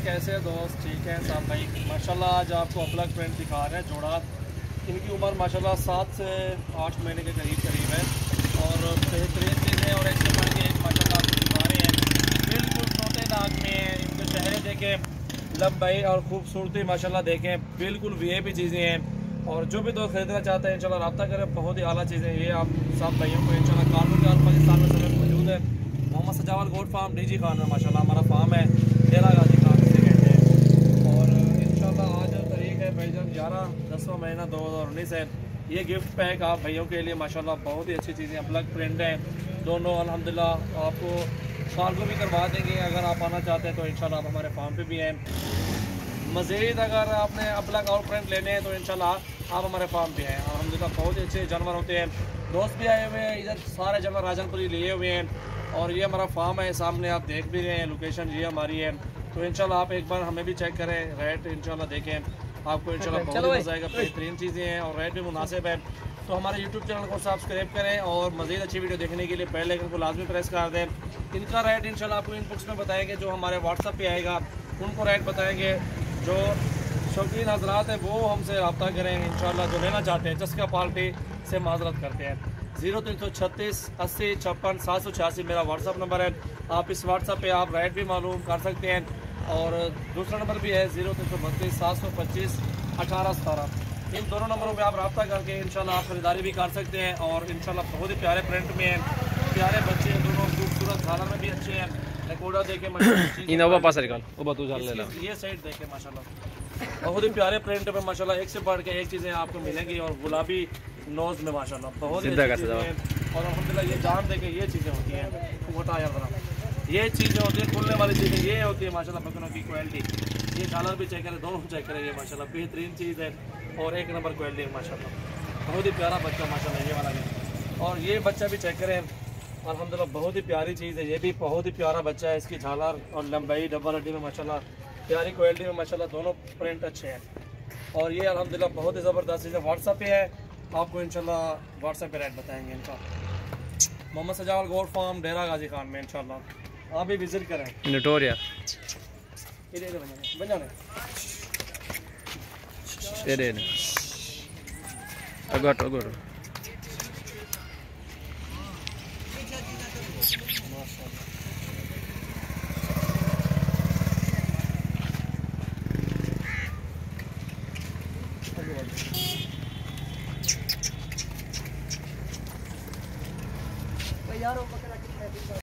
कैसे हैं दोस्त? ठीक है साहब भाई। माशाल्लाह आज आपको अबलग प्रिंट दिखा रहे हैं जोड़ा। इनकी उम्र माशाल्लाह 7 से 8 महीने के करीब है और बेहतरीन चीज़ें और ऐसे बढ़ के एक माशाल्लाह आपको दिखा रहे हैं। बिल्कुल छोटे दाग में इनके चेहरे देखें, लंबाई और खूबसूरती माशाल्लाह देखें, बिल्कुल वीआईपी चीज़ें हैं। और जो भी दोस्त खरीदना चाहते हैं इंशाल्लाह रब्ता करें, बहुत ही आला चीज़ें ये आप सब भाइयों को इंशाल्लाह कानपुर के पाकिस्तान में समय मौजूद है। मोहम्मद सजावल गोट फार्म डीजी खान में माशाल्लाह हमारा फार्म है, डेरा गाजी खान से कहते हैं। और इंशाल्लाह आज तारीख है भाईजान 11/10वां महीना 2019 है। ये गिफ्ट पैक आप भाइयों के लिए माशाल्लाह बहुत ही अच्छी चीज़ें अबलग प्रिंट हैं दोनों। अल्हम्दुलिल्लाह आपको कार्गो भी करवा देंगे अगर आप आना चाहते हैं तो इंशाल्लाह आप हमारे फार्म पे भी हैं। मज़ीद अगर आपने अबलग और प्रिंट लेने हैं तो इंशाल्लाह आप हमारे फार्म पे हैं। अल्हम्दुलिल्लाह बहुत ही अच्छे जानवर होते हैं। दोस्त भी आए हुए हैं, इधर सारे जानवर राजनपुरी लिए हुए हैं और ये हमारा फार्म है, सामने आप देख भी रहे हैं, लोकेशन ये हमारी है। तो इंशाल्लाह आप एक बार हमें भी चेक करें, रेट इंशाल्लाह देखें, आपको इंशाल्लाह बहुत मज़ा आएगा। बेहतरीन चीज़ें हैं और रेट भी मुनासिब है। तो हमारे यूट्यूब चैनल को सब्सक्राइब करें और मज़ीद अच्छी वीडियो देखने के लिए बेल आइकन को लाजमी प्रेस कर दें। इनका रेट इंशाल्लाह आपको इनबॉक्स में बताएंगे, जो हमारे व्हाट्सअप पे आएगा उनको रेट बताएंगे। जो शौकीन हजरात हैं वो हमसे रब्ता करें इंशाल्लाह, जो लेना चाहते हैं चस्का पार्टी से माजरत करते हैं। 0336 80 56 786 मेरा व्हाट्सअप नंबर है। आप इस व्हाट्सअप पे आप रेट भी मालूम कर सकते हैं और दूसरा नंबर भी है 0332 725 1817। इन दोनों नंबरों पे आप रब्ता करके इंशाल्लाह आप खरीदारी भी कर सकते हैं। और इंशाल्लाह बहुत ही प्यारे प्रिंट में हैं, प्यारे बच्चे हैं दोनों, खूबसूरत खाना में भी अच्छे हैं। रिकॉर्डर देखे ये साइड देखे माशाल्लाह बहुत ही प्यारे प्रिंट में माशाल्लाह, एक से बढ़ के एक चीज़ें आपको मिलेंगी। और गुलाबी नोज में माशाल्लाह बहुत ही अच्छी चीज़ें हैं। और अल्हम्दुलिल्लाह ये जान देखे ये चीज़ें होती हैं, मोटा यार ये चीज़ें होती हैं, खुलने वाली चीज़ें ये होती है माशाल्लाह। बकरों की क्वालिटी, ये झालर भी चेक करें, दोनों चेक करें, ये माशाल्लाह बेहतरीन चीज़ है और एक नंबर क्वालिटी है माशाल्लाह। बहुत ही प्यारा बच्चा माशाल्लाह ये वाला भी। और ये बच्चा भी चेक करें अल्हम्दुलिल्लाह बहुत ही प्यारी चीज़ है, ये भी बहुत ही प्यारा बच्चा है। इसकी झालर और लंबाई डबल हड्डी में माशाल्लाह प्यारी क्वालिटी में माशाल्लाह दोनों प्रिंट अच्छे हैं। और ये अल्हम्दुलिल्लाह बहुत ही ज़बरदस्त चीज़ है। व्हाट्सअप पे है, आपको इंशाल्लाह व्हाट्सएप पे रेट बताएंगे इंशाल्लाह। मोहम्मद सजावल गोट फार्म डेरा गाजी खान में इंशाल्लाह आप भी विजिट करें। नटोरिया बन जाने